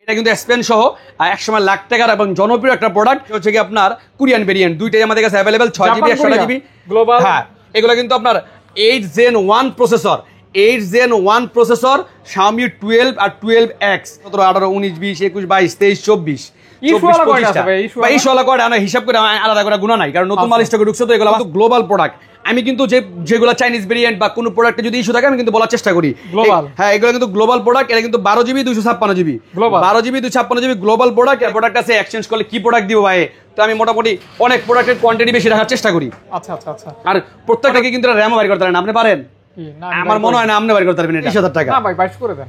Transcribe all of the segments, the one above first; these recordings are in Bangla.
এটা কিন্তু এসপেন সহ একসময় লাখ টাকার এবং জনপ্রিয় একটা প্রোডাক্ট হচ্ছে কি আপনার কোরিয়ান ভেরিয়েন্ট, দুইটাই আমাদের কাছে অ্যাভেলেবেল, 6GB 128GB গ্লোবাল। হ্যাঁ, এগুলো কিন্তু আপনার 8 Gen 1 processor, 8 Gen 1 processor, Xiaomi 12 আর 12X, 17, 18, 19, 20, 21, 22, 23, 24, হিসাব করে আলাদা করে গুণা নাই, কারণ নতুন মাল স্টকে ঢুকছে তো এগুলো কিন্তু গ্লোবাল প্রোডাক্ট। আমি কিন্তু যেগুলো চাইনিজ ভেরিয়েন্ট বা কোনো প্রোডাক্টে যদি ইস্যু থাকে আমি কিন্তু বলার চেষ্টা করি গ্লোবাল। হ্যাঁ, এগুলো কিন্তু গ্লোবাল প্রোডাক্ট। এটা কিন্তু 12GB 256GB, 12GB 256GB global product. এই প্রোডাক্ট আছে এক্সচেঞ্জ করলে কি প্রোডাক্ট দিব ভাই, তো আমি মোটামুটি অনেক প্রোডাক্টের কোয়ান্টিটি বেশি রাখার চেষ্টা করি। আচ্ছা আচ্ছা আচ্ছা। আর প্রত্যেকটাকে কিন্তু র‍্যাম বাড়ি করতে পারেন, আপনি পারেন? আমার মনে হয় না আপনি বাড়ি করতে পারবেন। 20000 টাকা না ভাই 22 করে দেন,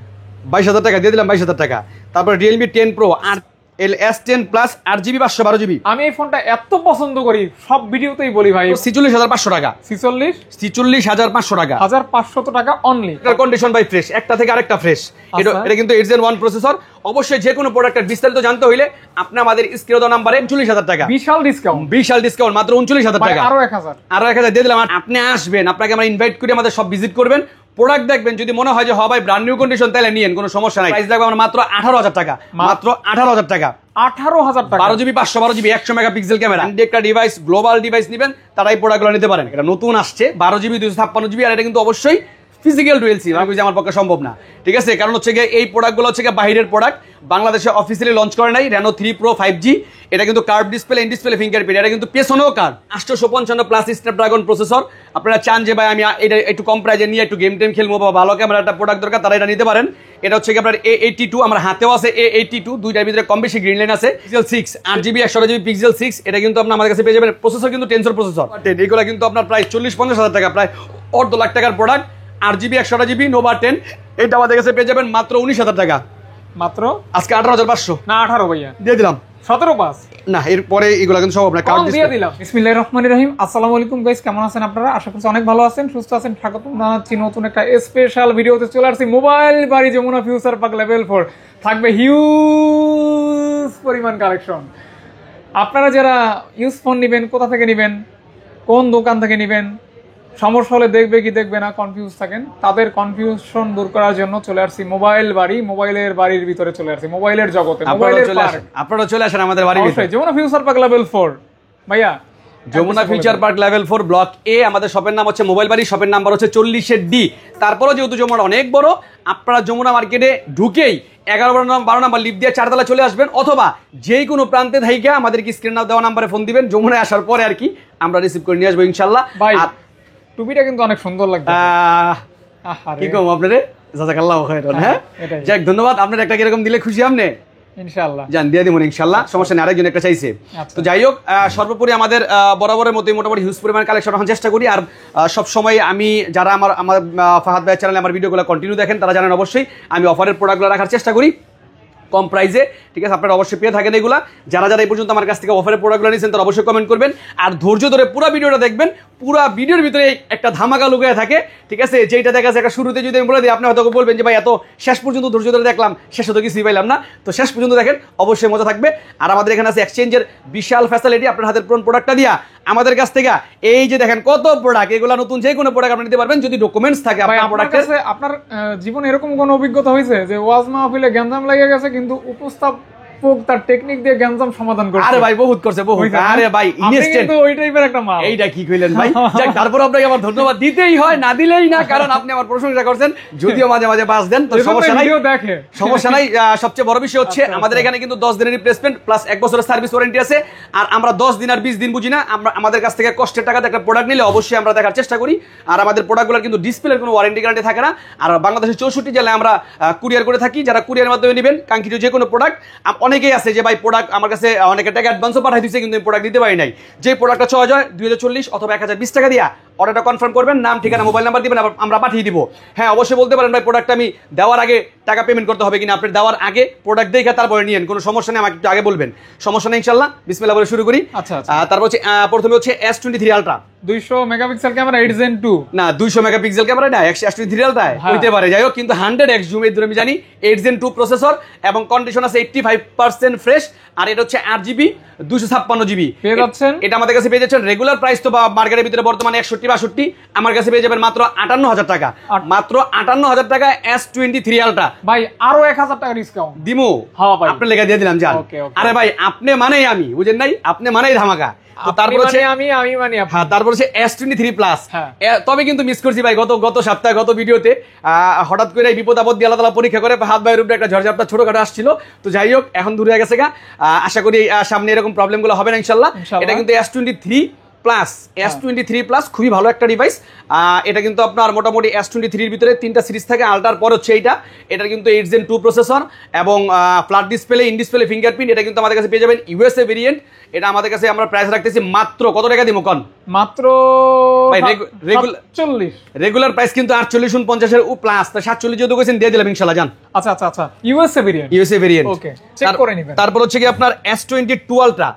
22000 টাকা দিয়ে দিলাম, 22000 টাকা। তারপর Realme 10 Pro আর S10 Plus 8GB 512GB। আমি এই ফোনটা এত পছন্দ করি, সব ভিডিওতেই বলি ভাই। 46500 টাকা, 46500 টাকা, 1500 টাকা অনলি। এটার কন্ডিশন ভাই ফ্রেশ, একটা থেকে আরেকটা ফ্রেশ। এটা কিন্তু 8 Gen 1 প্রসেসর। অবশ্যই যে কোনো প্রোডাক্টের বিস্তারিত জানতে হইলে আপনি আমাদের স্ক্রিনে দেওয়া নম্বরে 39000 টাকা বিশাল ডিসকাউন্ট, মাত্র 39000 টাকা, আরো 1000 দিয়ে দিলাম। আপনি আসবেন, আপনাকে আমরা ইনভাইট করে আমাদের সব ভিজিট করবেন, প্রোডাক্ট দেখবেন, যদি মনে হয় যে হ্যাঁ ভাই ব্র্যান্ড নিউ কন্ডিশন, তাহলে নিয়েন, কোনো সমস্যা নাই। প্রাইস লাগবে আমরা মাত্র 18000 টাকা, মাত্র 18000 টাকা, 18000 টাকা। 12GB 512GB 100 মেগাপিক্সেল ক্যামেরা, একটা ডিভাইস, গ্লোবাল ডিভাইস নেবেন, তারাই প্রোডাক্টগুলো নিতে পারেন। এটা নতুন আসছে 12GB 256GB, আর এটা কিন্তু অবশ্যই ফিজিক্যাল ডুয়েল সিম। আমি আমার পক্ষে সম্ভব না, ঠিক আছে, কারণ হচ্ছে গিয়ে এই প্রোডাক্টগুলো হচ্ছে গিয়ে বাইরের প্রোডাক্ট, বাংলাদেশে অফিসিয়ালি লঞ্চ করে নাই। Reno 3 Pro 5G, এটা কিন্তু curve display, in display fingerprint, এটা কিন্তু পেছনেও কার্ভ। 855 plus Snapdragon processor. আপনারা চান যে ভাই আমি এটা একটু কম প্রাইজে নিয়ে একটু গেম টেম খেলবো বা ভালো ক্যামেরা একটা প্রোডাক্ট দরকার, তারা এটা নিতে পারেন। এটা হচ্ছে কি আপনার A82, আমার হাতেও আছে A82, দুইটার ভিতরে কম বেশি গ্রিন লাইন আছে। Pixel 6 8GB 128GB Pixel 6, এটা কিন্তু আপনার আমাদের কাছে পেয়ে যাবেন। প্রসেসর কিন্তু টেনসর প্রসেসর। এগুলো কিন্তু আপনার প্রায় 40-50 টাকা, প্রায় 1.5 লাখ টাকার প্রোডাক্ট। 8GB 128GB Nova 10, এটা আমাদের কাছে পেয়ে যাবেন মাত্র 19000 টাকা, মাত্র আজকে 18500 না 18 ভাইয়া দিয়ে দিলাম। 17.5 না, এরপরে এগুলো কিন্তু সব আপনার কার্ড দিয়ে দিলাম। বিসমিল্লাহির রহমানির রহিম। আসসালামু আলাইকুম গাইস, কেমন আছেন আপনারা? আশা করছি অনেক ভালো আছেন, সুস্থ আছেন। স্বাগতম জানাচ্ছি নতুন একটা স্পেশাল ভিডিওতে। চলে আসছি মোবাইল বাড়ি যমুনা ফিউচার পার্ক লেভেল 4। থাকবে হিউজ পরিমাণ কালেকশন। আপনারা যারা ইউজ ফোন নেবেন, কোথা থেকে নেবেন, কোন দোকান থেকে নেবেন, সমস্যা হলে দেখবে কি দেখবে না কনফিউজ থাকেন, তাদের কনফিউশন দূর করার জন্য চলে আসছি মোবাইল বাড়ি। মোবাইলের বাড়ির ভিতরে চলে আসছি, মোবাইলের জগতে, মোবাইলের পার্ক। আপনারা চলে আসেন আমাদের বাড়ির ভিতরে, যমুনা ফিউচার পার্ক লেভেল 4। ভাইয়া Jamuna future park level 4 block A, আমাদের শপের নাম হচ্ছে মোবাইল বাড়ি, শপের নাম্বার হচ্ছে 40D। তারপরে যেহেতু যমুনা অনেক বড়, আপনারা যমুনা মার্কেটে ঢুকেই 11-12 নাম্বার লিফট দিয়ে 4 তলা চলে আসবেন, অথবা যেই কোনো প্রান্তে থাইকা আমাদেরকে স্ক্রিনে দেওয়া নাম্বারে ফোন দিবেন। যমুনায় আসার পরে আর কি আমরা রিসিভ করে নিয়ে আসবো ইনশাআল্লাহ। আর টুপিটা কিন্তু অনেক সুন্দর লাগছে, কি কম আপনাদের, জাযাকাল্লাহু খাইরান। হ্যাঁ, যাক ধন্যবাদ। আপনার একটা কিরকম দিলে খুশি আপনি? ইনশাআল্লাহ জান দিয়ে দিব ইনশাআল্লাহ, সমস্যা নেই। আরেকজন একটা চাইছে, তো যাই হোক, সর্বোপরি আমাদের বরাবরের মতোই মোটামুটি হিউজ পরিমাণ কালেকশন রাখার চেষ্টা করি। আর সব সময় আমি যারা আমার ফাহাদ ভাই চ্যানেলে আমার ভিডিওগুলো কন্টিনিউ দেখেন, তারা জানেন অবশ্যই আমি অফারের প্রোডাক্টগুলো রাখার চেষ্টা করি কম প্রাইসে, ঠিক আছে? আপনারা অবশ্যই পেয়ে থাকেন এগুলা। যারা যারা এই পর্যন্ত আমার কাছ থেকে অফারের প্রোডাক্টগুলো নিয়েছেন তারা অবশ্যই কমেন্ট করবেন, আর ধৈর্য ধরে পুরো ভিডিওটা দেখবেন। পুরো ভিডিওর ভিতরে একটা ধামাকা লুকিয়ে থাকে, ঠিক আছে? যেটা দেখা যাচ্ছে একটা শুরুতে যদি আমি বলে দিই, আপনি হয়তো বলবেন যে ভাই এত শেষ পর্যন্ত ধৈর্য ধরে দেখলাম, শেষে তো কিছুই পাইলাম না। তো শেষ পর্যন্ত দেখেন, অবশ্যই মজা থাকবে। আর আমাদের এখানে আছে এক্সচেঞ্জের বিশাল ফ্যাসিলিটি। আপনার হাতের পুরনো প্রোডাক্টটা দিয়া আমাদের কাছ থেকে এই যে দেখেন কত প্রোডাক্ট, এগুলো নতুন যে কোনো প্রোডাক্ট আপনি নিতে পারবেন যদি ডকুমেন্টস থাকে আপনার প্রোডাক্টের। আপনার জীবনে এরকম কোনো অভিজ্ঞতা হয়েছে যে ওয়াজ মাহফিলে গ্যাঞ্জাম লেগে গেছে, কিন্তু উপস্থাপক তার টেকনিক দিয়ে গ্যাঞ্জাম সমাধান করছে? আরে ভাই বহুত করছে, বহুত। আরে ভাই ইনস্ট্যান্ট ওই টাইপের একটা মাল। এইটা কি কইলেন ভাই? যাক, তারপর আপনাকে আমার ধন্যবাদ দিতেই হয়, না দিলেই না, কারণ আপনি আমার প্রশংসা করছেন, যদিও মাঝে মাঝে বাস দেন, তো সমস্যা নাই, সমস্যা নাই। সবচেয়ে বড় বিষয় হচ্ছে আমাদের এখানে কিন্তু 10 দিনের রিপ্লেসমেন্ট প্লাস 1 বছরের সার্ভিস ওয়ারেন্টি আছে। আর আমরা 10 দিন আর 20 দিন বুঝি না। আমরা আমাদের কাছ থেকে কষ্টের টাকাতে একটা প্রোডাক্ট নিলে অবশ্যই আমরা দেখার চেষ্টা করি। আর আমাদের প্রোডাক্টগুলোর কিন্তু ডিসপ্লের কোনো ওয়ারেন্টি গ্যারান্টি থাকে না। আর বাংলাদেশের 64 জেলায় আমরা কুরিয়ার করে থাকি। যারা কুরিয়ার মাধ্যমে নেবেন কাঙ্ক্ষিত যে কোনো প্রোডাক্ট, অনেকেই আছে যে ভাই প্রোডাক্ট আমার কাছে অনেকে টাকা অ্যাডভান্সও পাঠিয়ে দিচ্ছে, কিন্তু প্রোডাক্ট দিতে পারি নাই। যে প্রোডাক্টটা চয়েস হয় 2040 অথবা 1020 টাকা দিয়া অর্ডারটা কনফার্ম করবেন, নাম ঠিকানা মোবাইল নাম্বার দিবেন, আমরা পাঠিয়ে দিব। হ্যাঁ, অবশ্যই বলতে পারেন ভাই প্রোডাক্ট আমি দেওয়ার আগে টাকা পেমেন্ট করতে হবে কিনা। আপনি দেওয়ার আগে প্রোডাক্ট দেখে তারপরে নিয়েন, কোনো সমস্যা নেই, আমাকে একটু আগে বলবেন, সমস্যা নেই ইনশাআল্লাহ। বিসমিল্লাহ বলে শুরু করি। আচ্ছা, তারপর হচ্ছে প্রথমে হচ্ছে S23 ultra 200 megapixel camera 8 Gen 2 না 200 মেগাপিক্সেল ক্যামেরা না, S23 আলট্রা হইতে পারে, যাই হোক, কিন্তু 100x জুম এর আমি জানি। 8 Gen 2 প্রসেসর এবং কন্ডিশন আছে 85% ফ্রেশ। আর এটা হচ্ছে 8GB 256GB পেয়ে যাচ্ছেন। এটা আমাদের কাছে পেয়ে যাচ্ছেন রেগুলার প্রাইস তো মার্কেটের ভিতরে বর্তমানে 61 62 আমার কাছে পেয়ে যাবেন মাত্র 58,000 টাকা, মাত্র 58,000 টাকা S23 আলট্রা। ভাই আরো 1000 টাকা ডিসকাউন্ট দিমু, হ্যাঁ ভাই আপনি লেখা দিয়ে দিলাম জান। আরে ভাই আপনি মানেই আমি, বুঝেন নাই, আপনি মানেই ধামাকা। তো তারপর হচ্ছে আমি মানে আপনি। হ্যাঁ, তারপর হচ্ছে S23 প্লাস। তবে কিন্তু মিস করছি ভাই গত সপ্তাহে গত ভিডিওতে হঠাৎ করে বিপদ আপদ দিয়ে আল্লাহ তাআলা পরীক্ষা করে হাত বাইরের উপরে একটা ঝড়ঝাপটা ছোটখাটো আসছিল। তো যাই হোক এখন দূর হয়ে গেছে গা, আশা করি সামনে এরকম প্রবলেম গুলো হবে না ইনশাল্লাহ। এটা কিন্তু S23 প্লাস, S23 প্লাস খুবই ভালো একটা ডিভাইস। এটা কিন্তু আপনার মোটামুটি S23 এর ভিতরে 3টা সিরিজ থাকে, আল্ট্রার পর হচ্ছে এটা কিন্তু 8 Gen 2 প্রসেসর এবং flat display, in display fingerprint. এটা কিন্তু আমাদের কাছে পেয়ে যাবেন ইউএসএ ভেরিয়েন্ট। এটা আমাদের কাছে আমরা প্রাইস রাখতেছি মাত্র কত টাকা দিব কোন? মাত্র ভাই রেগুলার প্রাইস কিন্তু 4849 এর প্লাস, তা 47 যদি কইছেন দিয়ে দিলাম ইনশাআল্লাহ জান। আচ্ছা আচ্ছা আচ্ছা, ইউএসএ ভেরিয়েন্ট ওকে, চেক করে নেবেন। তারপর হচ্ছে কি আপনার S22 আলট্রা।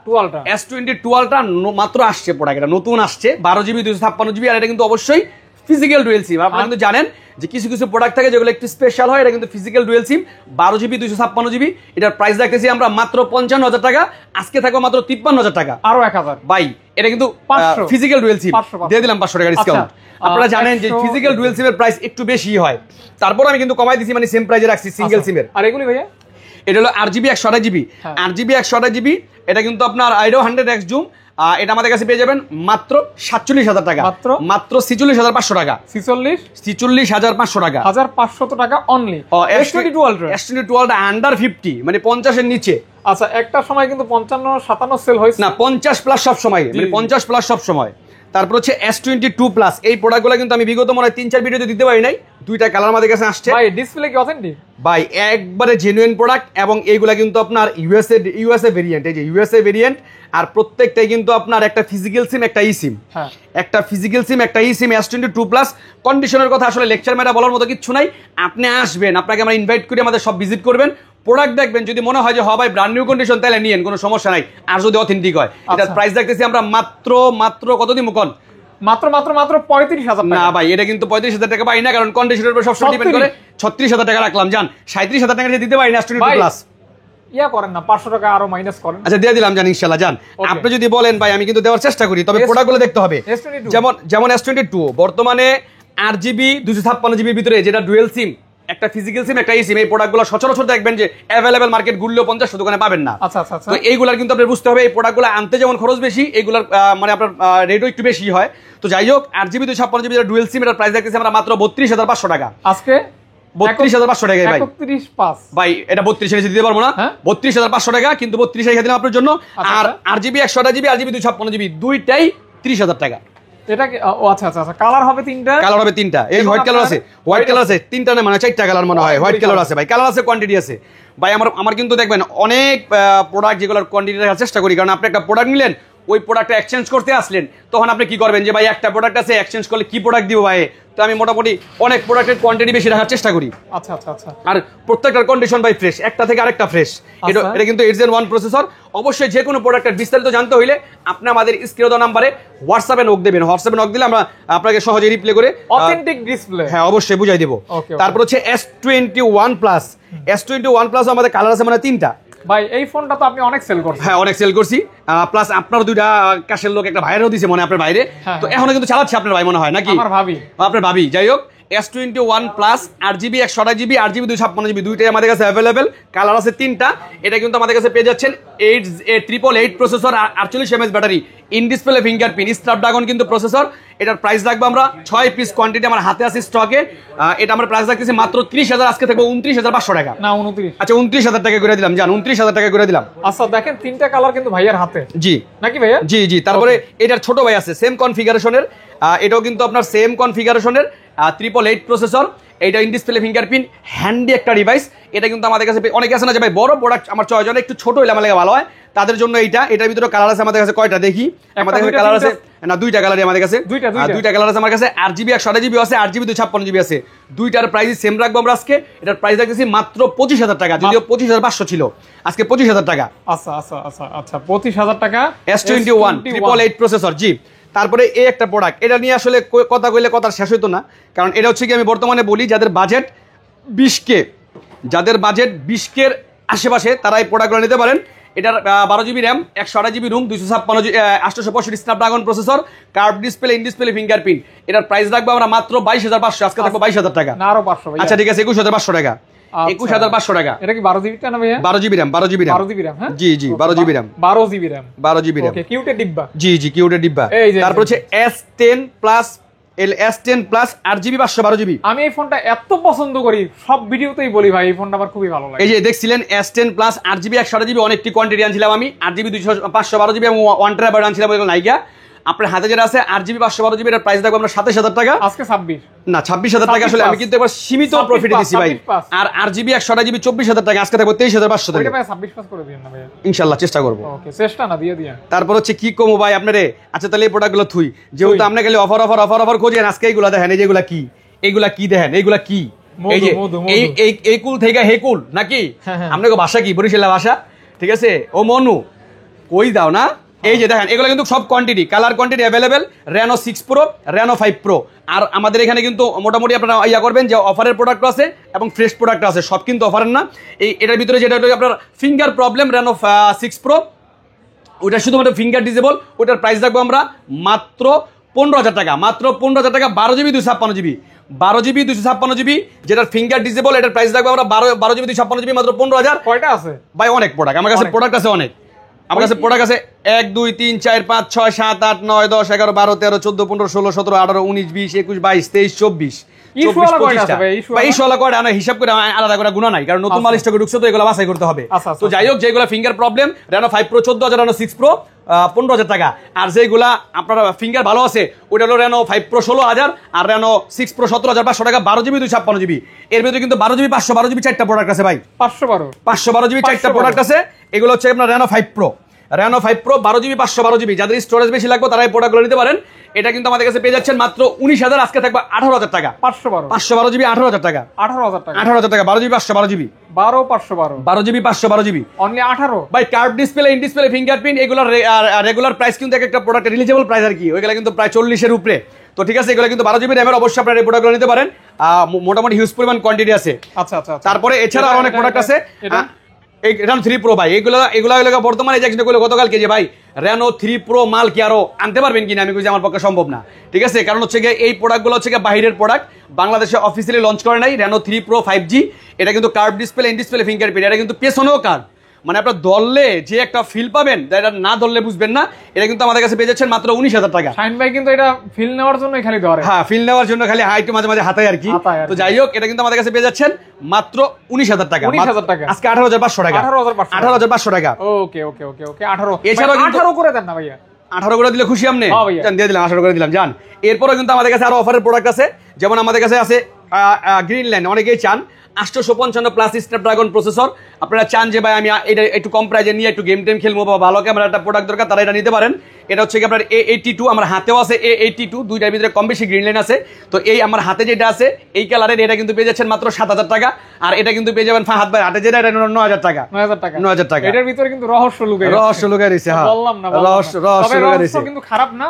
S22 আলট্রা মাত্র আসছে প্রোডাক্ট, এটা নতুন আসছে 12GB 256GB। আর এটা কিন্তু অবশ্যই ফিজিক্যাল ডুয়েল সিম। আপনারা কিন্তু জানেন যে কিছু কিছু প্রোডাক্ট থাকে যেগুলো একটু স্পেশাল হয়, এটা কিন্তু ফিজিক্যাল ডুয়েল সিম 12GB 256GB। এটার প্রাইস রাখতেছি আমরা মাত্র 55,000 টাকা, আজকে থাকবে মাত্র 53,000 টাকা, আরো 1000 ভাই। এটা কিন্তু ফিজিক্যাল ডুয়েল সিম, দিয়ে দিলাম 500 টাকা ডিসকাউন্ট। আপনারা জানেন যে ফিজিক্যাল ডুয়েল সিমের প্রাইস একটু বেশি হয়, তারপর আমি কিন্তু কমাই দিছি, মানে সেম প্রাইসে রাখছি সিঙ্গেল সিমের। আর এগুলি ভাইয়া এটা হলো 8GB 128GB, 8GB 128GB। এটা কিন্তু আপনার আইডো 100x জুম। এটা আমাদের কাছে পেয়ে যাবেন মাত্র 47,000 টাকা, মাত্র 46,500 টাকা, 46,500 টাকা, 1500 টাকা অনলি। S22 আলট্রা আন্ডার 50, মানে 50 এর নিচে। আচ্ছা, একটা সময় কিন্তু 55-57 সেল হয়েছে না, 50 প্লাস সব সময়, মানে 50 প্লাস সব সময়। তারপর হচ্ছে S22 প্লাস। এই প্রোডাক্টগুলো কিন্তু আমি বিগত মনে হয় 3-4 ভিডিওতে দিতে পারি নাই, দুইটা কালার আমাদের কাছে আসছে। ভাই ডিসপ্লে কি অথেন্টিক ভাই, একবারে জেনুইন প্রোডাক্ট। এবং এইগুলা কিন্তু আপনার ইউএসএ ভেরিয়েন্ট, এই যে ইউএসএ ভেরিয়েন্ট। আর প্রত্যেকটাই কিন্তু আপনার একটা ফিজিক্যাল সিম, একটা ই সিম, একটা ফিজিক্যাল সিম, একটা ই সিম। S22 প্লাস কন্ডিশনের কথা আসলে লেকচার মেটা বলার মতো কিছু নাই। আপনি আসবেন, আপনাকে আমরা ইনভাইট করে আমাদের সব ভিজিট করবেন, প্রোডাক্ট দেখবেন, যদি মনে হয় যে ভাই ব্র্যান্ড নিউ কন্ডিশন, তাহলে নিয়েন, কোনো সমস্যা নাই। আর যদি অথেন্টিক হয়, এটার প্রাইস রাখতেছি আমরা মাত্র কত দিব কোন? মাত্র 35,000 না ভাই, এটা কিন্তু 35,000 টাকা পাই না, কারণ কন্ডিশনের উপর সবসময় ডিপেন্ড করে। 36,000 টাকা রাখলাম জান, 37,000 টাকা দিতে পারি না S22 প্লাস। ইয়া করেন না, 500 টাকা আরো মাইনাস করেন। আচ্ছা, দিয়ে দিলাম জান ইনশাআল্লাহ জান। আপনি যদি বলেন ভাই আমি কিন্তু দেওয়ার চেষ্টা করি, তবে প্রোডাক্টগুলো দেখতে হবে। যেমন S22 বর্তমানে 8GB 256GB ভিতরে, যেটা ডুয়েল সিম, একটা ফিজিক্যাল সিম, একটা ই সিম। এই প্রোডাক্টগুলো সচরাচর দেখবেন যে অ্যাভেলেবল মার্কেট ঘুরলেও 50 দোকানে পাবেন না। আচ্ছা আচ্ছা। তো এইগুলার কিন্তু আপনার বুঝতে হবে, এই প্রোডাক্টগুলো আনতে যেমন খরচ বেশি, এইগুলার মানে আপনার রেটও একটু বেশি হয়। তো যাই হোক, 8GB 256GB যেটা ডুয়েল সিম, এটার প্রাইস রাখতেছি আমরা মাত্র 32,500 টাকা, আজকে 32,500 টাকায় ভাই। 31.5 ভাই, এটা 32 এর দিতে পারবো না, 32,500 টাকা, কিন্তু 32 রেখে দিলাম আপনার জন্য। আর 8GB 128GB, 8GB 256GB দুইটাই 30,000 টাকা। এটা কি? ও আচ্ছা আচ্ছা আচ্ছা, কালার হবে তিনটা, কালার হবে তিনটা। এই হোয়াইট কালার আছে, হোয়াইট কালার আছে তিনটা, না মানে 4টা কালার মনে হয়। হোয়াইট কালার আছে ভাই, কালার আছে, কোয়ান্টিটি আছে ভাই। আমার কিন্তু দেখবেন অনেক প্রোডাক্ট যেগুলোর কোয়ান্টিটি রাখার চেষ্টা করি, কারণ আপনি একটা প্রোডাক্ট নিলেন, ওই প্রোডাক্টটা এক্সচেঞ্জ করতে আসলেন, তখন আপনি কি করবেন যে ভাই একটা প্রোডাক্ট আছে, এক্সচেঞ্জ করলে কি প্রোডাক্ট দিব ভাই। তো আমি মোটামুটি অনেক প্রোডাক্টের কোয়ান্টিটি বেশি রাখার চেষ্টা করি। আচ্ছা আচ্ছা আচ্ছা। আর প্রত্যেকটার কন্ডিশন ভাই ফ্রেশ, একটা থেকে আরেকটা ফ্রেশ। এটা কিন্তু 8 Gen 1 প্রসেসর। অবশ্যই যে কোনো প্রোডাক্টের বিস্তারিত জানতে হইলে আপনি আমাদের স্ক্রিনে দেওয়া নাম্বারে হোয়াটসঅ্যাপে নক দেবেন। হোয়াটসঅ্যাপে নক দিলে আমরা আপনাকে সহজে রিপ্লাই করে অথেন্টিক ডিসপ্লে, হ্যাঁ অবশ্যই বুঝাই দেব। তারপর হচ্ছে S21 প্লাস। S21 প্লাস আমাদের কালার আছে মানে 3টা। ভাই এই ফোনটা তো আপনি অনেক সেল করছেন। হ্যাঁ, অনেক সেল করছি। প্লাস আপনার দুইটা কাশের লোক, একটা ভাইয়েরও দিছে মনে আপনার বাইরে, তো এখনো কিন্তু চালাচ্ছে আপনার ভাই মনে হয় নাকি? আমার ভাবি, আপনার ভাবি। যাই হোক, S21 plus 8GB 128GB 8GB 256GB দুইটাই আমাদের কাছে অ্যাভেলেবেল। কালার আছে 3টা। এটা কিন্তু আমাদের কাছে পেয়ে যাচ্ছেন 888 processor, 48 mAh battery, in display fingerprint, Snapdragon কিন্তু প্রসেসর। এটার প্রাইস রাখবো আমরা 6 পিস কোয়ান্টিটি আমার হাতে আছে স্টকে। এটা আমরা প্রাইস রাখতেছি মাত্র 30,000, আজকে থাকবে 29,500 টাকা। না 29, আচ্ছা 29,000 টাকা করে দিলাম জান, 29,000 টাকা করে দিলাম। আচ্ছা দেখেন, 3টা কালার কিন্তু ভাইয়ার হাতে। জি নাকি ভাইয়া? জি জি। তারপরে এটার ছোট ভাই আছে সেম কনফিগারেশনের, এটাও কিন্তু আপনার সেম কনফিগারেশনের 888 প্রসেসর। এটা ইন ডিসপ্লে ফিঙ্গারপ্রিন্ট, হ্যান্ডি একটা ডিভাইস। এটা কিন্তু আমাদের কাছে অনেকে আছে না যে ভাই বড় প্রোডাক্ট আমার চয়েস হয়, একটু ছোট হইলে আমার লাগে ভালো হয়, তাদের জন্য এটার ভিতরে কালার আছে আমাদের কাছে কয়টা দেখি। আমাদের কাছে কালার আছে না, দুইটা কালারই আমাদের কাছে, দুইটা কালার আছে আমার কাছে। 8GB 128GB আছে, 8GB 256GB আছে। দুইটার প্রাইস সেম রাখবো আমরা আজকে। এটার প্রাইস রাখতেছি মাত্র 25,000 টাকা, যদিও 25,500 ছিল, আজকে 25,000 টাকা। আচ্ছা আচ্ছা আচ্ছা আচ্ছা, 25,000 টাকা। S21 888 processor. জি। তারপরে এই একটা প্রোডাক্ট, এটা নিয়ে আসলে কথা কইলে কথা শেষ হইতো না, কারণ এটা হচ্ছে কি আমি বর্তমানে বলি যাদের বাজেট 20K, যাদের বাজেট 20K আশেপাশে, তারা এই প্রোডাক্টগুলো নিতে পারেন। এটার 12 GB RAM, 128 GB ROM, 865 Snapdragon processor, curve display, in display fingerprint. এটার প্রাইস রাখবো আমরা মাত্র 22,500, আজকে থাকবো 22,000 টাকা। না আরো 500 ভাই। আচ্ছা ঠিক আছে, 21,500 টাকা। 21,500 টাকা। এটা কি 12 জিবি না ভাইয়া? 12 GB RAM, 12 GB RAM, 12 GB RAM. হ্যাঁ জি জি 12 GB RAM, 12 GB RAM, 12 GB RAM. Okay, কিউটের ডিব্বা। জি জি কিউটের ডিব্বা। তারপর হচ্ছে S10 plus S10 plus 8GB 512GB। আমি এই ফোনটা এত পছন্দ করি, সব ভিডিওতেই বলি ভাই এই ফোনটা আমার খুবই ভালো লাগে। এই যে দেখছিলেন S10 প্লাস 8GB 128GB, অনেকটি কোয়ান্টিটি আনছিলাম আমি, 8GB 512GB এবং 1TB আনছিলাম, এগুলো নাইকা। আপনার হাতে যেটা আছে 8GB 512GB, এর প্রাইস দেখবো আমরা 27,000 টাকা। আজকে 26 না 26,000 টাকা। আসলে আমি কিন্তু এবার সীমিত প্রফিট দিছি ভাই। আর 8GB 128GB 24,000 টাকা, আজকে থাকবো 23,500 টাকা। এটা ভাই 26 পাস করে দিন না ভাই, ইনশাআল্লাহ চেষ্টা করব। ওকে, চেষ্টা না দিয়ে দিন। তারপর হচ্ছে কি কমো ভাই আপনারে। আচ্ছা তাহলে এই প্রোডাক্টগুলো থুই, যেহেতু আপনি খালি অফার অফার অফার অফার খোঁজেন, আজকে এইগুলা দেখেন। এই যেগুলা কি, এইগুলা কি দেখেন, এইগুলা কি, এই যে এই কুল থেকে হে কুল নাকি, আপনাকে ভাষা কি বরিশালা ভাষা, ঠিক আছে? ও মনু কই দাও না। এই যে দেখেন এগুলো কিন্তু সব quantity, colour quantity available. Reno 6 Pro, Reno 5 Pro। আর আমাদের এখানে কিন্তু মোটামুটি আপনারা ইয়া করবেন যে অফারের প্রোডাক্ট আছে এবং ফ্রেশ প্রোডাক্ট আছে, সব কিন্তু অফারের না। এটার ভিতরে যেটা হলো আপনার ফিঙ্গার প্রবলেম Reno 6 Pro, ওটা শুধুমাত্র ফিঙ্গার ডিসেবল, ওটার প্রাইস রাখবো আমরা মাত্র 15,000 টাকা। মাত্র 15,000 টাকা। 12GB 256GB, 12GB 256GB, যেটার ফিঙ্গার ডিসেবল, এটার প্রাইস রাখবো আমরা 12GB 256GB মাত্র 15,000। কয়টা আছে ভাই? অনেক প্রোডাক্ট আমার কাছে, প্রোডাক্ট আছে অনেক। আমার কাছে প্রোডাক্ট আছে 1 2 3 4 5 6 7 8 9 10 11 12 13 14 15 16 17 18 19 20 21 22 23 24 হিসাব করে আলাদা করে গুণা নাই, কারণ নতুন মাল স্টকে ঢুকছে তো এগুলো বাছাই করতে হবে। তো যাই হোক, যেগুলো finger problem Reno 5 Pro 14,000, Reno 6 Pro 15,000 টাকা। আর যেগুলা আপনার ফিঙ্গার ভালো আছে ওটা হলো Reno 5 Pro 16,000 আর Reno 6 Pro 17,500 টাকা। 12GB 256GB, এর ভিতরে কিন্তু 12GB 512GB 4টা প্রোডাক্ট আছে ভাই। 512GB 4টা প্রোডাক্ট আছে। এগুলো হচ্ছে আপনার Reno 5 Pro, Reno 5 Pro 12GB 512GB। যাদের স্টোরেজ বেশি লাগবে তারা এই প্রোডাক্টগুলো নিতে পারেন। এটা কিন্তু আমাদের কাছে পেয়ে যাচ্ছেন মাত্র 19,000, আজকে থাকবে 18,000 টাকা। 512GB 18,000 টাকা, 18,000 টাকা, 18,000 টাকা। 12GB 512GB, 12GB 512GB only 18 ভাই। Curve display, in display fingerprint, এগুলোর রেগুলার প্রাইস কিন্তু এক একটা প্রোডাক্টের রিলিজেবল প্রাইস আর কি, ওইগুলো কিন্তু প্রায় 40-এর উপরে। তো ঠিক আছে, এগুলো কিন্তু 12GB র্যামের, অবশ্যই আপনারা এই প্রোডাক্টগুলো নিতে পারেন। মোটামুটি হিউজ পরিমাণ কোয়ান্টিটি আছে। আচ্ছা আচ্ছা। তারপরে এছাড়া আর অনেক প্রোডাক্ট আছে। এই Reno 3 Pro ভাই, এগুলো বর্তমানে গতকালকে যে ভাই Reno 3 Pro মাল কি আরো আনতে পারবেন কিনা, আমি আমার পক্ষে সম্ভব না। ঠিক আছে, কারণ হচ্ছে গিয়ে এই প্রোডাক্টগুলো হচ্ছে গিয়ে বাইরের প্রোডাক্ট, বাংলাদেশে অফিসিয়ালি লঞ্চ করে নাই। Reno 3 Pro 5G, এটা কিন্তু curve display, in display fingerprint, এটা কিন্তু পেছনেও কার্ভ, মানে আপনার ধরলে যে একটা ফিল পাবেন, এটা না ধরলে বুঝবেন না। এটা কিন্তু আমাদের কাছে পেয়ে যাচ্ছেন মাত্র 19,000 টাকা। শাইন ভাই কিন্তু এটা ফিল নেওয়ার জন্য খালি ধরে, হ্যাঁ ফিল নেওয়ার জন্য খালি হাইটু মাঝে মাঝে হাতায় আর কি। তো যাই হোক, এটা কিন্তু আমাদের কাছে পেয়ে যাচ্ছেন মাত্র 19,000 টাকা। 19,000 টাকা, আজকে 18,500 টাকা। 18,500 টাকা। ওকে ওকে ওকে ওকে 18। এছাড়াও 18 করে দেন না ভাইয়া। 18 করে দিলে খুশি আপনি? জান দিয়ে দিলাম, 18 করে দিলাম জান। এরপরও কিন্তু আমাদের কাছে আরো অফারের প্রোডাক্ট আছে, যেমন আমাদের কাছে আছে গ্রিনল্যান্ড, অনেকেই চান 855 প্লাস স্ন্যাপড্রাগন প্রসেসর। আপনারা চান যে ভাই আমি এটা একটু কম প্রাইজে নিয়ে একটু গেম টেম খেলবো বা ভালো ক্যামেরা একটা প্রোডাক্ট দরকার, তারা এটা নিতে পারেন। এটা হচ্ছে কি আপনার A82, আমার হাতেও আছে A82, দুইটার ভিতরে কম বেশি গ্রিনল্যান্ড আছে। তো এই আমার হাতে যেটা আছে এই কালারের, এটা কিন্তু পেয়ে যাচ্ছেন মাত্র 7,000 টাকা। আর এটা কিন্তু পেয়ে যাবেন ফাহাদ ভাই হাতে যেটা, এটা 9,000 টাকা। 9,000 টাকা। এটার ভিতরে কিন্তু রহস্য লুকায় রয়েছে। হ্যাঁ বললাম না, রহস্য লুকায় রয়েছে, কিন্তু খারাপ না,